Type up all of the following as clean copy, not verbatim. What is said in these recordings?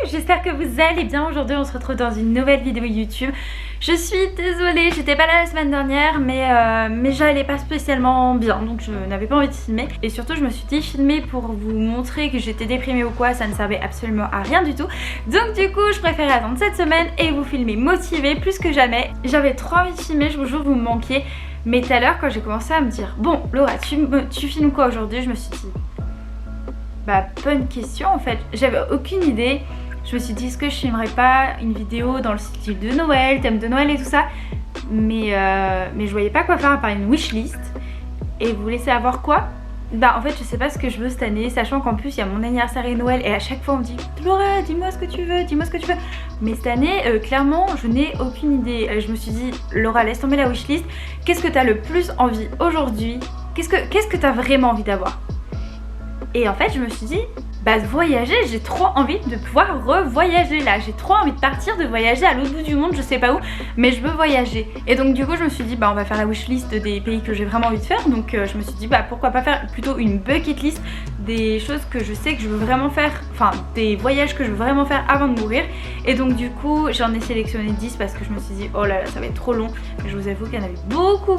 j'espère que vous allez bien. Aujourd'hui on se retrouve dans une nouvelle vidéo YouTube. Je suis désolée, j'étais pas là la semaine dernière mais j'allais pas spécialement bien, donc je n'avais pas envie de filmer. Et surtout je me suis dit filmer pour vous montrer que j'étais déprimée ou quoi, ça ne servait absolument à rien du tout. Donc du coup je préférais attendre cette semaine et vous filmer motivée plus que jamais. J'avais trop envie de filmer, je vous jure vous me manquiez. Mais tout à l'heure quand j'ai commencé à me dire bon Laura tu filmes quoi aujourd'hui, je me suis dit bah bonne question en fait, j'avais aucune idée. Je me suis dit est-ce que je filmerais pas une vidéo dans le style de Noël, thème de Noël et tout ça, mais je voyais pas quoi faire à part une wishlist. Et vous voulez savoir quoi? Bah en fait je sais pas ce que je veux cette année, sachant qu'en plus il y a mon anniversaire et Noël et à chaque fois on me dit Laura dis-moi ce que tu veux, dis-moi ce que tu veux. Mais cette année clairement je n'ai aucune idée. Je me suis dit Laura laisse tomber la wishlist, qu'est-ce que t'as le plus envie aujourd'hui? Qu'est-ce que t'as vraiment envie d'avoir? Et en fait je me suis dit bah voyager, j'ai trop envie de pouvoir revoyager là, j'ai trop envie de partir, de voyager à l'autre bout du monde, je sais pas où, mais je veux voyager. Et donc du coup je me suis dit bah on va faire la wishlist des pays que j'ai vraiment envie de faire. Donc je me suis dit bah pourquoi pas faire plutôt une bucket list des choses que je sais que je veux vraiment faire, enfin des voyages que je veux vraiment faire avant de mourir. Et donc du coup j'en ai sélectionné 10 parce que je me suis dit oh là là ça va être trop long. Mais je vous avoue qu'il y en avait beaucoup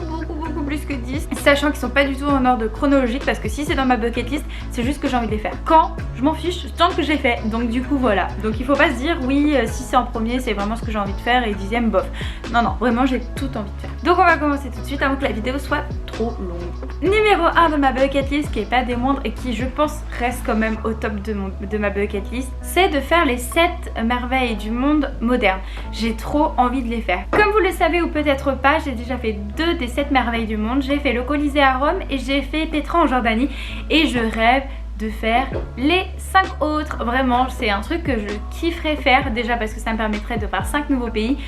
plus que 10, sachant qu'ils sont pas du tout en ordre chronologique, parce que si c'est dans ma bucket list c'est juste que j'ai envie de les faire. Quand je m'en fiche tant que j'ai fait, donc du coup voilà. Donc il faut pas se dire oui si c'est en premier c'est vraiment ce que j'ai envie de faire et dixième bof. Non vraiment j'ai tout envie de faire. Donc on va commencer tout de suite avant que la vidéo soit trop longue. Numéro 1 de ma bucket list, qui est pas des moindres et qui je pense reste quand même au top de ma bucket list, c'est de faire les 7 merveilles du monde moderne. J'ai trop envie de les faire. Comme vous le savez ou peut-être pas, j'ai déjà fait 2 des 7 merveilles du monde. J'ai fait le Colisée à Rome et j'ai fait Petra en Jordanie, et je rêve de faire les 5 autres. Vraiment c'est un truc que je kifferais faire, déjà parce que ça me permettrait de faire 5 nouveaux pays,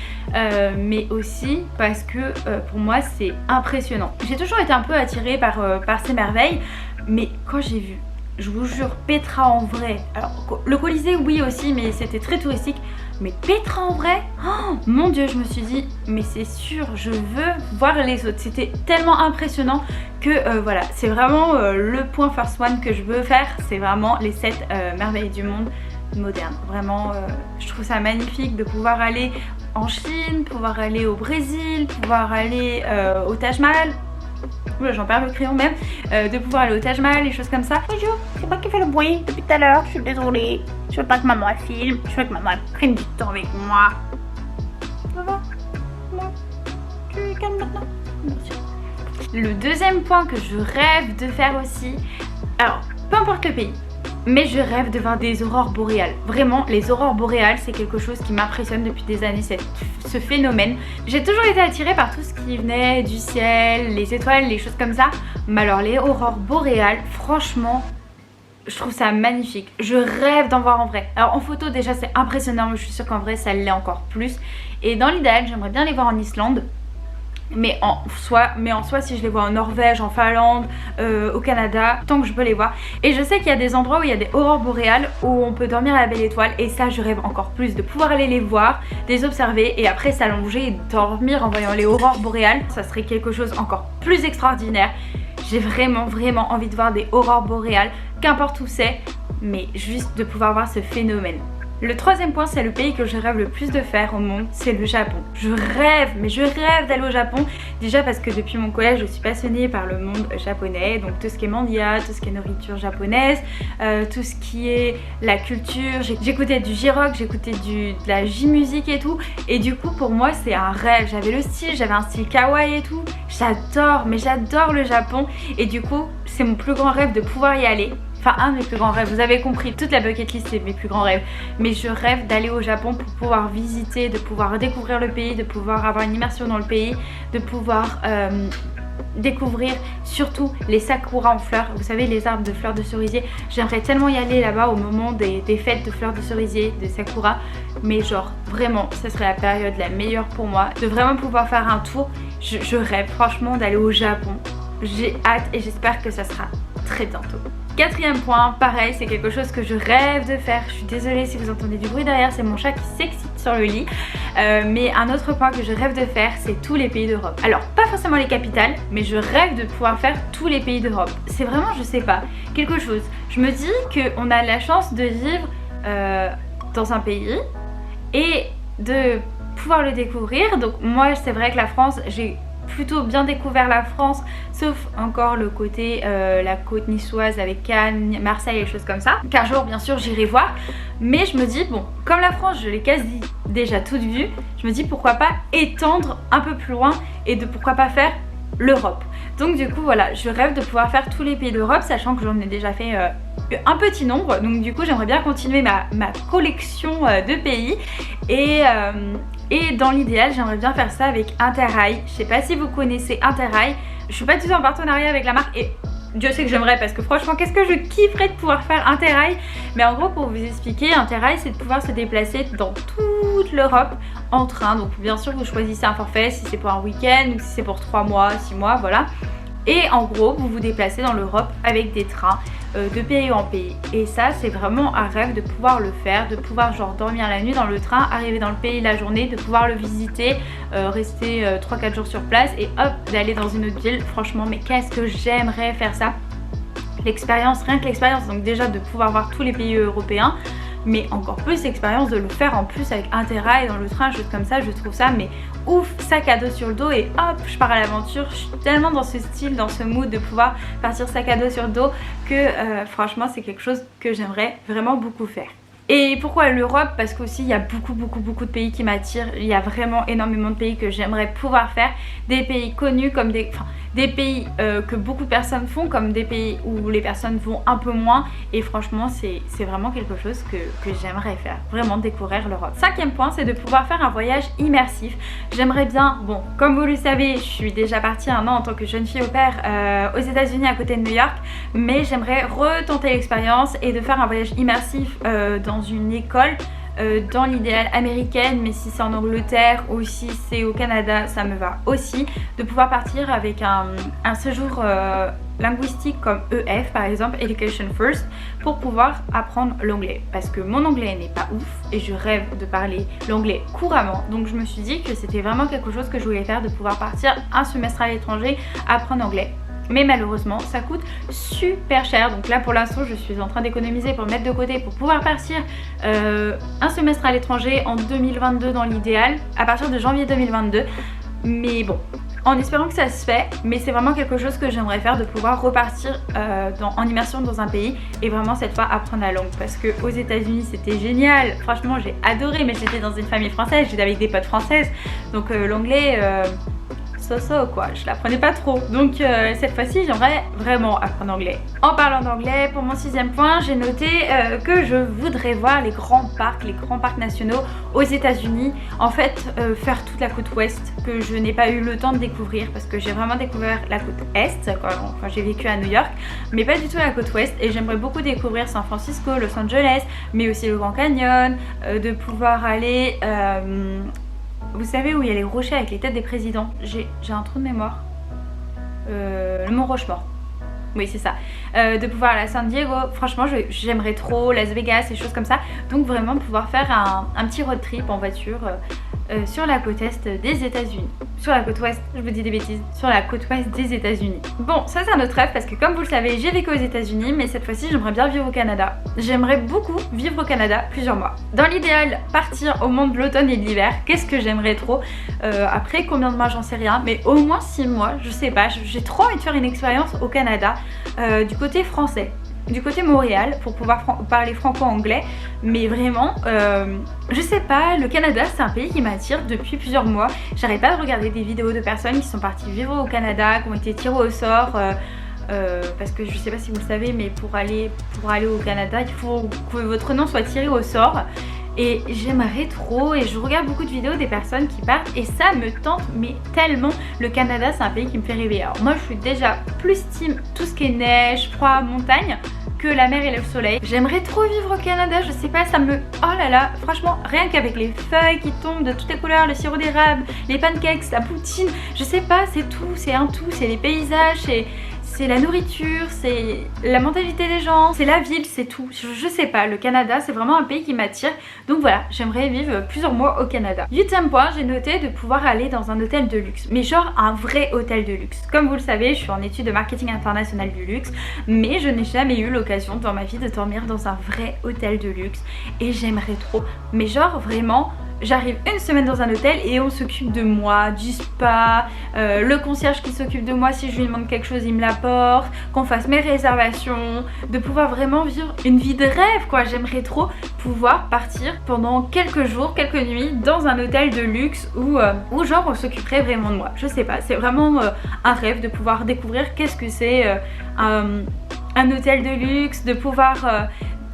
mais aussi parce que pour moi c'est impressionnant. J'ai toujours été un peu attirée par ces merveilles, mais quand j'ai vu, je vous jure, Petra en vrai, alors le Colisée oui aussi mais c'était très touristique, mais Petra en vrai, oh mon dieu, je me suis dit mais c'est sûr je veux voir les autres. C'était tellement impressionnant que voilà, c'est vraiment le point first one que je veux faire, c'est vraiment les 7 merveilles du monde moderne. Vraiment je trouve ça magnifique de pouvoir aller en Chine, pouvoir aller au Brésil, pouvoir aller au Taj Mahal. J'en perds le crayon même, de pouvoir aller au Taj Mahal, les choses comme ça. Bonjour, c'est moi qui fais le bruit depuis tout à l'heure, je suis désolée. Je veux pas que maman filme, je veux que maman prenne du temps avec moi. Ça va? Non? Tu es calme maintenant? Merci. Le deuxième point que je rêve de faire aussi, alors peu importe le pays, mais je rêve de voir des aurores boréales. Vraiment, les aurores boréales, c'est quelque chose qui m'impressionne depuis des années, ce phénomène. J'ai toujours été attirée par tout ce qui venait du ciel, les étoiles, les choses comme ça. Mais alors les aurores boréales, franchement, je trouve ça magnifique. Je rêve d'en voir en vrai. Alors en photo déjà c'est impressionnant, mais je suis sûre qu'en vrai ça l'est encore plus. Et dans l'idéal, j'aimerais bien les voir en Islande. Mais en soi si je les vois en Norvège, en Finlande, au Canada, tant que je peux les voir. Et je sais qu'il y a des endroits où il y a des aurores boréales où on peut dormir à la belle étoile, et ça je rêve encore plus de pouvoir aller les voir, les observer et après s'allonger et dormir en voyant les aurores boréales. Ça serait quelque chose encore plus extraordinaire. J'ai vraiment envie de voir des aurores boréales, qu'importe où c'est, mais juste de pouvoir voir ce phénomène. Le troisième point, c'est le pays que je rêve le plus de faire au monde, c'est le Japon. Je rêve d'aller au Japon. Déjà parce que depuis mon collège, je suis passionnée par le monde japonais. Donc tout ce qui est manga, tout ce qui est nourriture japonaise, tout ce qui est la culture. J'écoutais du J-rock, j'écoutais de la J-musique et tout. Et du coup pour moi c'est un rêve. J'avais le style, j'avais un style kawaii et tout. J'adore le Japon. Et du coup c'est mon plus grand rêve de pouvoir y aller. Enfin un de mes plus grands rêves, vous avez compris, toute la bucket list c'est mes plus grands rêves. Mais je rêve d'aller au Japon pour pouvoir visiter, de pouvoir découvrir le pays, de pouvoir avoir une immersion dans le pays, de pouvoir découvrir surtout les sakuras en fleurs. Vous savez, les arbres de fleurs de cerisier. J'aimerais tellement y aller là-bas au moment des fêtes de fleurs de cerisier, de sakura. Mais genre vraiment, ça serait la période la meilleure pour moi, de vraiment pouvoir faire un tour. Je rêve franchement d'aller au Japon. J'ai hâte et j'espère que ça sera très bientôt. Quatrième point, pareil, c'est quelque chose que je rêve de faire. Je suis désolée si vous entendez du bruit derrière, c'est mon chat qui s'excite sur le lit. Mais un autre point que je rêve de faire, c'est tous les pays d'Europe. Alors, pas forcément les capitales, mais je rêve de pouvoir faire tous les pays d'Europe. C'est vraiment, je sais pas, quelque chose. Je me dis qu'on a la chance de vivre dans un pays et de pouvoir le découvrir. Donc moi c'est vrai que la France, j'ai plutôt bien découvert la France, sauf encore le côté la côte niçoise avec Cannes, Marseille et choses comme ça, qu'un jour bien sûr j'irai voir. Mais je me dis bon, comme la France je l'ai quasi déjà toute vue, je me dis pourquoi pas étendre un peu plus loin et de pourquoi pas faire l'Europe. Donc du coup voilà, je rêve de pouvoir faire tous les pays d'Europe, sachant que j'en ai déjà fait un petit nombre. Donc du coup j'aimerais bien continuer ma collection de pays et dans l'idéal j'aimerais bien faire ça avec Interrail. Je sais pas si vous connaissez Interrail, je suis pas du tout en partenariat avec la marque et Dieu sait que j'aimerais, parce que franchement qu'est-ce que je kifferais de pouvoir faire Interrail. Mais en gros pour vous expliquer, Interrail c'est de pouvoir se déplacer dans toute l'Europe en train. Donc bien sûr vous choisissez un forfait, si c'est pour un week-end ou si c'est pour 3 mois, 6 mois, voilà. Et en gros vous vous déplacez dans l'Europe avec des trains de pays en pays. Et ça c'est vraiment un rêve de pouvoir le faire, de pouvoir genre dormir la nuit dans le train, arriver dans le pays la journée, de pouvoir le visiter, rester 3-4 jours sur place et hop d'aller dans une autre ville. Franchement mais qu'est-ce que j'aimerais faire ça. L'expérience, rien que l'expérience, donc déjà de pouvoir voir tous les pays européens, mais encore plus l'expérience de le faire en plus avec Interrail dans le train, choses comme ça, je trouve ça mais ouf, sac à dos sur le dos et hop je pars à l'aventure. Je suis tellement dans ce style, dans ce mood de pouvoir partir sac à dos sur le dos que franchement c'est quelque chose que j'aimerais vraiment beaucoup faire. Et pourquoi l'Europe? Parce qu'aussi il y a beaucoup de pays qui m'attirent. Il y a vraiment énormément de pays que j'aimerais pouvoir faire. Des pays connus comme des pays que beaucoup de personnes font, comme des pays où les personnes vont un peu moins. Et franchement c'est vraiment quelque chose que j'aimerais faire, vraiment découvrir l'Europe. 5e point, c'est de pouvoir faire un voyage immersif. J'aimerais bien, bon comme vous le savez, je suis déjà partie un an en tant que jeune fille au pair aux États-Unis à côté de New York, mais j'aimerais retenter l'expérience et de faire un voyage immersif dans une école, dans l'idéal américaine, mais si c'est en Angleterre ou si c'est au Canada ça me va aussi, de pouvoir partir avec un séjour linguistique comme EF par exemple, Education First, pour pouvoir apprendre l'anglais, parce que mon anglais n'est pas ouf et je rêve de parler l'anglais couramment. Donc je me suis dit que c'était vraiment quelque chose que je voulais faire, de pouvoir partir un semestre à l'étranger apprendre l'anglais. Mais malheureusement ça coûte super cher, donc là pour l'instant je suis en train d'économiser pour mettre de côté pour pouvoir partir un semestre à l'étranger en 2022 dans l'idéal, à partir de janvier 2022. Mais bon, en espérant que ça se fait, mais c'est vraiment quelque chose que j'aimerais faire, de pouvoir repartir en immersion dans un pays et vraiment cette fois apprendre la langue, parce que aux États-Unis c'était génial, franchement j'ai adoré, mais j'étais dans une famille française, j'étais avec des potes françaises, donc l'anglais quoi, je l'apprenais pas trop. Donc cette fois-ci j'aimerais vraiment apprendre l'anglais. En parlant d'anglais, pour mon 6e point, j'ai noté que je voudrais voir les grands parcs nationaux aux États-Unis. En fait faire toute la côte ouest que je n'ai pas eu le temps de découvrir, parce que j'ai vraiment découvert la côte est quand j'ai vécu à New York, mais pas du tout la côte ouest. Et j'aimerais beaucoup découvrir San Francisco, Los Angeles, mais aussi le Grand Canyon, de pouvoir aller vous savez où il y a les rochers avec les têtes des présidents? J'ai un trou de mémoire. Le Mont Rochemort. Oui c'est ça. De pouvoir aller à San Diego, franchement j'aimerais trop, Las Vegas, et choses comme ça. Donc vraiment pouvoir faire un petit road trip en voiture sur la côte est des États-Unis. Sur la côte ouest, je vous dis des bêtises, sur la côte ouest des États-Unis. Bon, ça c'est un autre rêve, parce que comme vous le savez, j'ai vécu aux États-Unis, mais cette fois-ci j'aimerais bien vivre au Canada. J'aimerais beaucoup vivre au Canada plusieurs mois. Dans l'idéal, partir au moment de l'automne et de l'hiver. Qu'est-ce que j'aimerais trop. Après combien de mois j'en sais rien, mais au moins 6 mois, je sais pas. J'ai trop envie de faire une expérience au Canada, du côté français, du côté Montréal, pour pouvoir parler franco-anglais. Mais vraiment je sais pas, le Canada c'est un pays qui m'attire depuis plusieurs mois. J'arrête pas de regarder des vidéos de personnes qui sont parties vivre au Canada, qui ont été tirées au sort parce que je sais pas si vous le savez, mais pour aller au Canada il faut que votre nom soit tiré au sort. Et j'aimerais trop, et je regarde beaucoup de vidéos des personnes qui partent et ça me tente mais tellement. Le Canada c'est un pays qui me fait rêver. Alors moi je suis déjà plus team tout ce qui est neige, froid, montagne, que la mer et le soleil. J'aimerais trop vivre au Canada, je sais pas, ça me... Oh là là, franchement, rien qu'avec les feuilles qui tombent de toutes les couleurs, le sirop d'érable, les pancakes, la poutine, je sais pas, c'est tout, c'est un tout, c'est les paysages, c'est c'est la nourriture, c'est la mentalité des gens, c'est la ville, c'est tout. Je sais pas, le Canada c'est vraiment un pays qui m'attire. Donc voilà, j'aimerais vivre plusieurs mois au Canada. 8e point, j'ai noté de pouvoir aller dans un hôtel de luxe, mais genre un vrai hôtel de luxe. Comme vous le savez, je suis en études de marketing international du luxe, mais je n'ai jamais eu l'occasion dans ma vie de dormir dans un vrai hôtel de luxe et j'aimerais trop. Mais genre vraiment, j'arrive une semaine dans un hôtel et on s'occupe de moi, du spa, le concierge qui s'occupe de moi, si je lui demande quelque chose il me l'apporte, qu'on fasse mes réservations, de pouvoir vraiment vivre une vie de rêve quoi. J'aimerais trop pouvoir partir pendant quelques jours, quelques nuits dans un hôtel de luxe où genre on s'occuperait vraiment de moi. Je sais pas, c'est vraiment un rêve de pouvoir découvrir qu'est-ce que c'est un hôtel de luxe, de pouvoir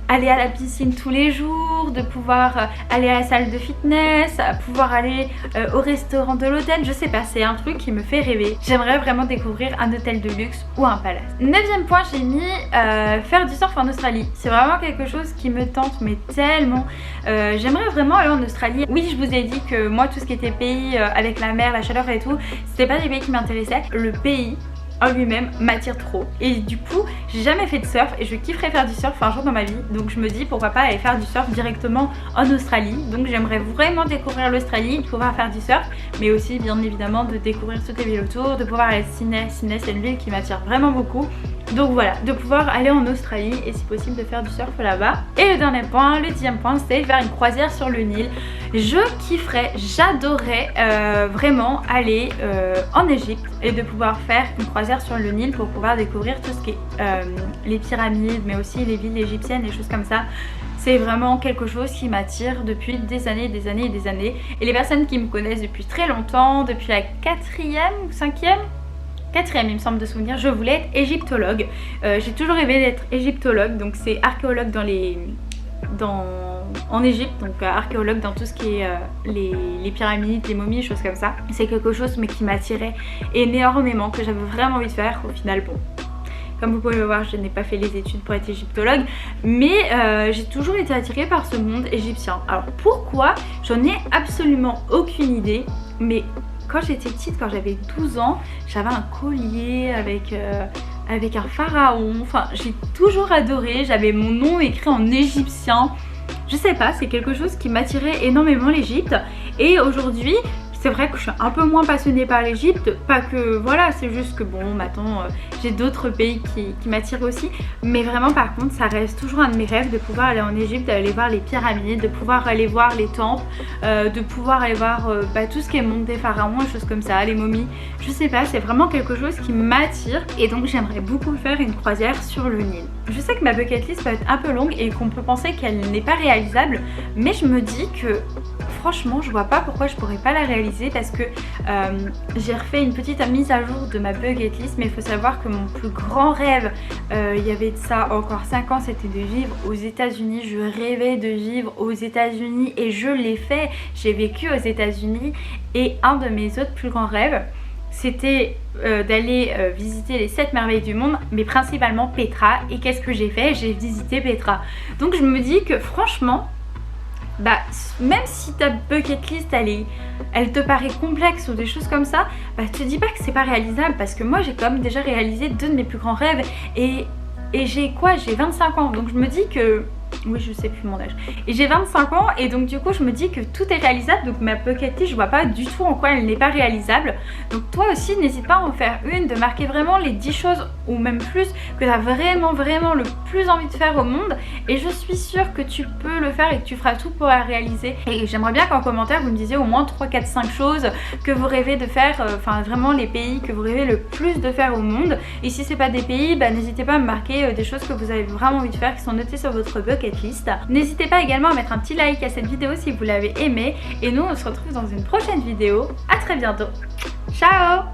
aller à la piscine tous les jours, de pouvoir aller à la salle de fitness, pouvoir aller au restaurant de l'hôtel, je sais pas, c'est un truc qui me fait rêver. J'aimerais vraiment découvrir un hôtel de luxe ou un palace. 9e point, j'ai mis faire du surf en Australie. C'est vraiment quelque chose qui me tente mais tellement. J'aimerais vraiment aller en Australie. Oui, je vous ai dit que moi tout ce qui était pays avec la mer, la chaleur et tout, c'était pas des pays qui m'intéressaient. Le pays en lui-même m'attire trop et du coup j'ai jamais fait de surf et je kifferais faire du surf un jour dans ma vie, donc je me dis pourquoi pas aller faire du surf directement en Australie. Donc j'aimerais vraiment découvrir l'Australie, de pouvoir faire du surf, mais aussi bien évidemment de découvrir toutes les villes autour, de pouvoir aller à Sydney. Sydney c'est une ville qui m'attire vraiment beaucoup. Donc voilà, de pouvoir aller en Australie et si possible de faire du surf là-bas. Et le dernier point, le 10e point, c'est faire une croisière sur le Nil. Je kifferais, j'adorerais vraiment aller en Égypte et de pouvoir faire une croisière sur le Nil pour pouvoir découvrir tout ce qui est les pyramides, mais aussi les villes égyptiennes, des choses comme ça. C'est vraiment quelque chose qui m'attire depuis des années, des années et des années. Et les personnes qui me connaissent depuis très longtemps, depuis la 4e ou 5e, 4e il me semble de souvenir, je voulais être égyptologue. J'ai toujours rêvé d'être égyptologue, donc c'est archéologue en Égypte, donc archéologue dans tout ce qui est les pyramides, les momies, choses comme ça. C'est quelque chose mais qui m'attirait énormément, que j'avais vraiment envie de faire. Au final, bon, comme vous pouvez le voir, je n'ai pas fait les études pour être égyptologue, mais j'ai toujours été attirée par ce monde égyptien. Alors pourquoi? J'en ai absolument aucune idée, mais quand j'étais petite, quand j'avais 12 ans, j'avais un collier avec un pharaon. Enfin, j'ai toujours adoré. J'avais mon nom écrit en égyptien. Je sais pas, c'est quelque chose qui m'attirait énormément, l'Égypte. Et aujourd'hui, c'est vrai que je suis un peu moins passionnée par l'Égypte, pas que voilà, c'est juste que bon, maintenant j'ai d'autres pays qui m'attirent aussi, mais vraiment par contre ça reste toujours un de mes rêves de pouvoir aller en Égypte, d'aller voir les pyramides, de pouvoir aller voir les temples, de pouvoir aller voir tout ce qui est monde des pharaons et choses comme ça, les momies, je sais pas, c'est vraiment quelque chose qui m'attire et donc j'aimerais beaucoup faire une croisière sur le Nil. Je sais que ma bucket list peut être un peu longue et qu'on peut penser qu'elle n'est pas réalisable, mais je me dis que franchement je vois pas pourquoi je pourrais pas la réaliser parce que j'ai refait une petite mise à jour de ma bucket list, mais il faut savoir que mon plus grand rêve il y avait de ça encore 5 ans, c'était de vivre aux États-Unis. Je rêvais de vivre aux États-Unis et je l'ai fait, j'ai vécu aux États-Unis et un de mes autres plus grands rêves c'était d'aller visiter les 7 merveilles du monde, mais principalement Petra. Et qu'est-ce que j'ai fait? J'ai visité Petra. Donc je me dis que franchement, bah, même si ta bucket list elle te paraît complexe ou des choses comme ça, bah te dis pas que c'est pas réalisable, parce que moi j'ai quand même déjà réalisé 2 de mes plus grands rêves et j'ai quoi? J'ai 25 ans, donc je me dis que... Oui, je sais plus mon âge. Et j'ai 25 ans et donc du coup je me dis que tout est réalisable. Donc ma bucket list, je vois pas du tout en quoi elle n'est pas réalisable. Donc toi aussi n'hésite pas à en faire une, de marquer vraiment les 10 choses ou même plus que tu as vraiment le plus envie de faire au monde. Et je suis sûre que tu peux le faire et que tu feras tout pour la réaliser. Et j'aimerais bien qu'en commentaire vous me disiez au moins 3, 4, 5 choses que vous rêvez de faire, enfin vraiment les pays que vous rêvez le plus de faire au monde. Et si c'est pas des pays, bah n'hésitez pas à me marquer des choses que vous avez vraiment envie de faire qui sont notées sur votre bucket list. N'hésitez pas également à mettre un petit like à cette vidéo si vous l'avez aimé et nous on se retrouve dans une prochaine vidéo. À très bientôt. Ciao.